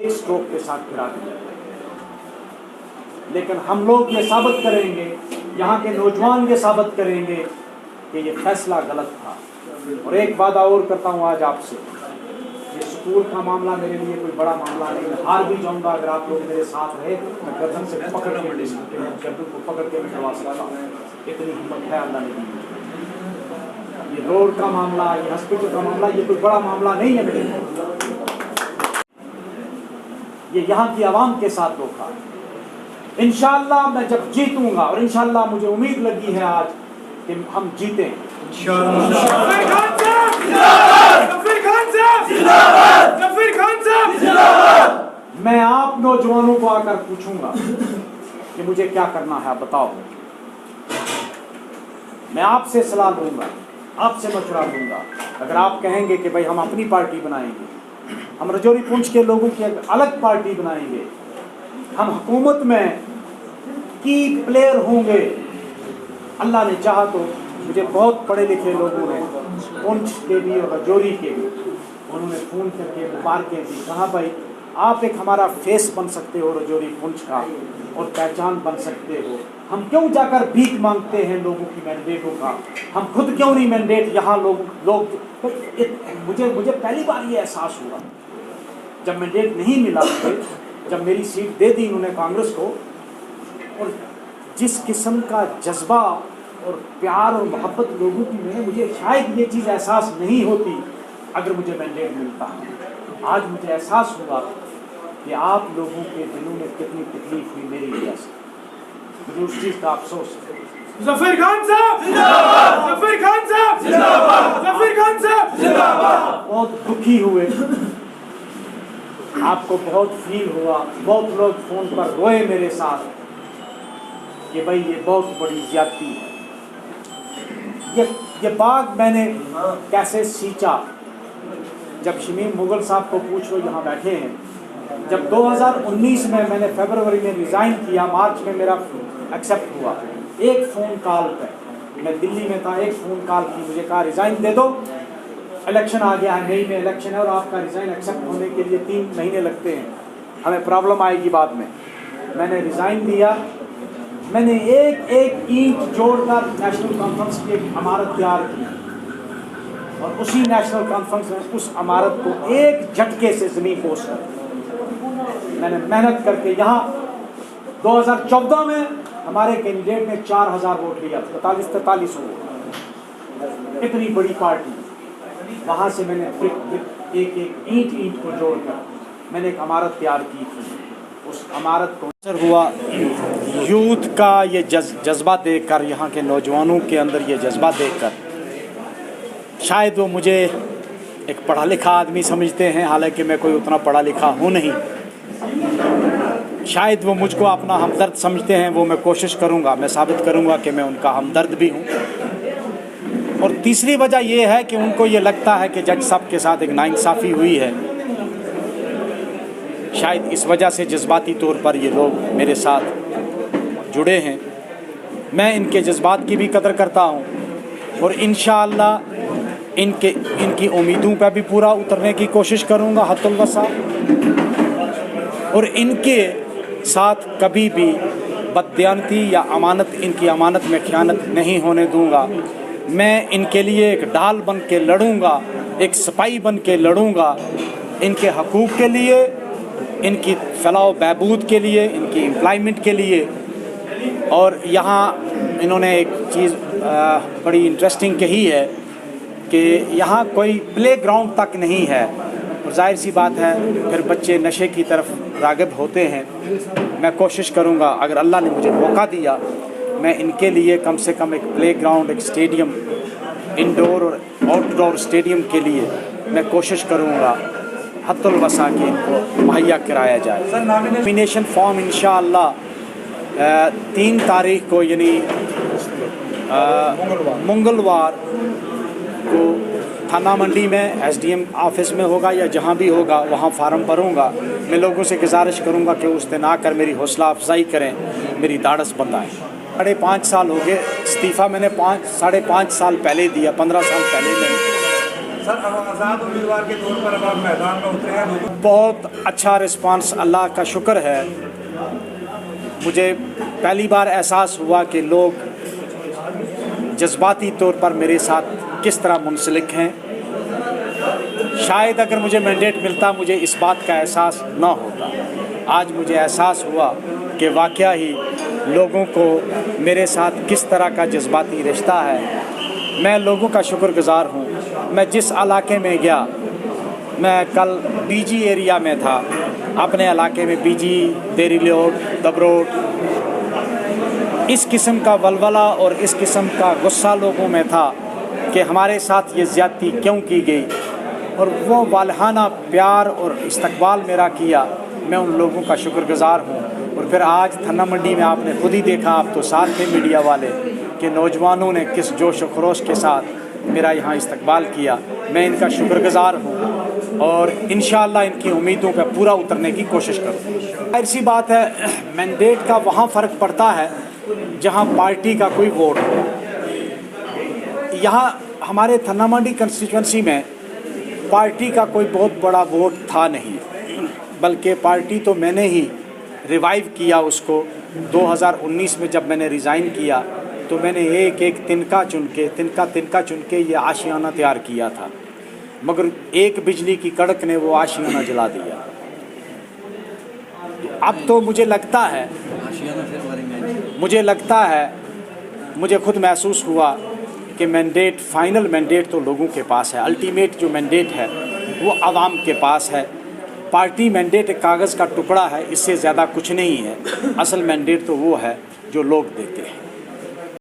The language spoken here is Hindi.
इस स्ट्रोक के साथ गिरा दिया। लेकिन हम लोग ये साबित करेंगे, यहाँ के नौजवान ये साबित करेंगे कि ये फैसला गलत था। और एक वादा और करता हूँ आज आपसे, ये स्कूल का मामला मेरे लिए कोई बड़ा मामला नहीं है। हार भी जाऊँगा अगर आप लोग मेरे साथ रहे, मैं गर्दन से पकड़ के गर्दन को पकड़ के मैं करवा सकता हूँ। इतनी हिम्मत है अल्लाह ने दी। ये रोड का मामला, ये हॉस्पिटल का मामला, ये कोई बड़ा मामला नहीं है मेरे लिए। ये यहाँ की आवाम के साथ रोका। इंशाअल्लाह मैं जब जीतूंगा, और इंशाअल्लाह मुझे उम्मीद लगी है आज कि हम जीतें। मैं आप नौजवानों को आकर पूछूंगा कि मुझे क्या करना है, आप बताओ। मैं आपसे सलाह लूंगा, आपसे मशवरा लूंगा। अगर आप कहेंगे कि भाई हम अपनी पार्टी बनाएंगे, हम रजौरी पुंछ के लोगों की अलग पार्टी बनाएंगे, हम हुकूमत में की प्लेयर होंगे, अल्लाह ने चाहा तो मुझे बहुत पढ़े लिखे लोगों ने पुंछ के भी और रजौरी के भी उन्होंने फ़ोन करके मुबारकें दी। कहा भाई आप एक हमारा फेस बन सकते हो रजौरी पुंछ का, और पहचान बन सकते हो। हम क्यों जाकर भीख मांगते हैं लोगों की मैंडेटों का, हम खुद क्यों नहीं मैंडेट यहाँ लोग मुझे पहली बार ये एहसास हुआ जब मैंडेट नहीं मिला मुझे, जब मेरी सीट दे दी उन्होंने कांग्रेस को, और जिस किस्म का जज्बा और प्यार और मोहब्बत लोगों की में, मुझे शायद ये चीज़ एहसास नहीं होती अगर मुझे मैंडेट मिलता। आज मुझे एहसास हुआ कि आप लोगों के दिलों में कितनी तकलीफ हुई मेरी वजह से। मुझे उस चीज़ का अफसोस है। ज़फ़र खान साहब जिंदाबाद, ज़फ़र खान साहब जिंदाबाद, ज़फ़र खान साहब जिंदाबाद। बहुत दुखी हुए, आपको बहुत फील हुआ, बहुत लोग फ़ोन पर रोए मेरे साथ कि भाई ये बहुत बड़ी ज़्यादती है। ये बाग मैंने कैसे सींचा, जब शमीम मुगल साहब को पूछ लो यहाँ बैठे हैं, जब 2019 में मैंने फरवरी में रिज़ाइन किया, मार्च में मेरा एक्सेप्ट हुआ, एक फ़ोन कॉल पे, मैं दिल्ली में था, एक फ़ोन कॉल की, मुझे कहा रिज़ाइन दे दो, इलेक्शन आ गया है, मई में इलेक्शन है और आपका रिज़ाइन एक्सेप्ट होने के लिए 3 महीने लगते हैं, हमें प्रॉब्लम आएगी बाद में। मैंने रिज़ाइन दिया, मैंने एक एक ईंट जोड़कर नेशनल कॉन्फ्रेंस की एक इमारत तैयार की, और उसी नेशनल कॉन्फ्रेंस में उस इमारत को एक झटके से ज़मीन पोस कर मैंने मेहनत करके यहाँ 2014 में हमारे कैंडिडेट ने 4000 वोट लिया, 43 वोट, इतनी बड़ी पार्टी। वहाँ से मैंने एक एक ईंट को जोड़कर मैंने एक इमारत तैयार की थी। उस इमारत को असर हुआ यूथ का ये जज्बा देखकर, यहाँ के नौजवानों के अंदर ये जज्बा देखकर, शायद वो मुझे एक पढ़ा लिखा आदमी समझते हैं, हालांकि मैं कोई उतना पढ़ा लिखा हूँ नहीं। शायद वो मुझको अपना हमदर्द समझते हैं, वो मैं कोशिश करूँगा, मैं साबित करूँगा कि मैं उनका हमदर्द भी हूँ। और तीसरी वजह ये है कि उनको ये लगता है कि जज साहब के साथ एक नाइंसाफ़ी हुई है, शायद इस वजह से जज्बाती तौर पर ये लोग मेरे साथ जुड़े हैं। मैं इनके जज्बात की भी कदर करता हूँ, और इंशाअल्लाह इनकी उम्मीदों पर भी पूरा उतरने की कोशिश करूँगा हद्दुल वसा, और इनके साथ कभी भी बददियानती या इनकी अमानत में ख़यानत नहीं होने दूँगा। मैं इनके लिए एक ढाल बन के लड़ूँगा, एक सिपाही बन के लड़ूँगा, इनके हकूक़ के लिए, इनकी फलाह बहबूद के लिए, इनकी एम्प्लॉयमेंट के लिए। और यहाँ इन्होंने एक चीज़ बड़ी इंटरेस्टिंग कही है कि यहाँ कोई प्ले ग्राउंड तक नहीं है, और जाहिर सी बात है फिर बच्चे नशे की तरफ राग़िब होते हैं। मैं कोशिश करूँगा, अगर अल्लाह ने मुझे मौका दिया, मैं इनके लिए कम से कम एक प्ले ग्राउंड, एक स्टेडियम, इंडोर और आउटडोर स्टेडियम के लिए मैं कोशिश करूँगा हद्दुल वसा के इनको मुहैया कराया जाए। नॉमिनेशन फॉर्म इंशाअल्लाह 3 तारीख को यानी मंगलवार को थाना मंडी में SDM ऑफिस में होगा, या जहाँ भी होगा वहाँ फार्म भरूँगा। मैं लोगों से गुजारिश करूँगा कि उस दिन आकर मेरी हौसला अफजाई करें, मेरी दाढ़स बंधाएँ। 5.5 साल हो गए, इस्तीफ़ा मैंने 5-5.5 साल पहले दिया, 15 साल पहले नहीं। सर अब आज़ाद उम्मीदवार के तौर पर अब आप मैदान में उतरे हैं। बहुत अच्छा रिस्पांस, अल्लाह का शुक्र है। मुझे पहली बार एहसास हुआ कि लोग जज्बाती तौर पर मेरे साथ किस तरह मुंसलिक हैं। शायद अगर मुझे मैंडेट मिलता मुझे इस बात का एहसास ना होता। आज मुझे एहसास हुआ कि वाकया ही लोगों को मेरे साथ किस तरह का जज्बाती रिश्ता है। मैं लोगों का शुक्रगुज़ार हूँ। मैं जिस इलाके में गया, मैं कल बीजी एरिया में था, अपने इलाके में बीजी, देरीलोड, दबरोट, इस किस्म का वलवला और इस किस्म का गुस्सा लोगों में था कि हमारे साथ ये ज़्यादती क्यों की गई, और वो वालहाना प्यार और इस्तकबाल मेरा किया। मैं उन लोगों का शुक्रगुज़ार हूँ। और फिर आज थन्ना मंडी में आपने खुद ही देखा, आप तो साथ थे मीडिया वाले, कि नौजवानों ने किस जोश व खरोश के साथ मेरा यहाँ इस्तकबाल किया। मैं इनका शुक्रगुज़ार हूँ और इंशाअल्लाह इनकी उम्मीदों पर पूरा उतरने की कोशिश करूँ। ऐसी बात है, मैंडेट का वहाँ फ़र्क पड़ता है जहाँ पार्टी का कोई वोट हो। यहाँ हमारे थन्ना मंडी कंस्टिट्यूंसी में पार्टी का कोई बहुत बड़ा वोट था नहीं, बल्कि पार्टी तो मैंने ही रिवाइव किया उसको। 2019 में जब मैंने रिज़ाइन किया तो मैंने एक एक तिनका चुन के ये आशियाना तैयार किया था, मगर एक बिजली की कड़क ने वो आशियाना जला दिया। अब तो मुझे लगता है मुझे खुद महसूस हुआ कि मैंडेट, फाइनल मैंडेट तो लोगों के पास है। अल्टीमेट जो मैंडेट है वो आवाम के पास है। पार्टी मैंडेट एक कागज़ का टुकड़ा है, इससे ज़्यादा कुछ नहीं है। असल मैंडेट तो वो है जो लोग देते हैं।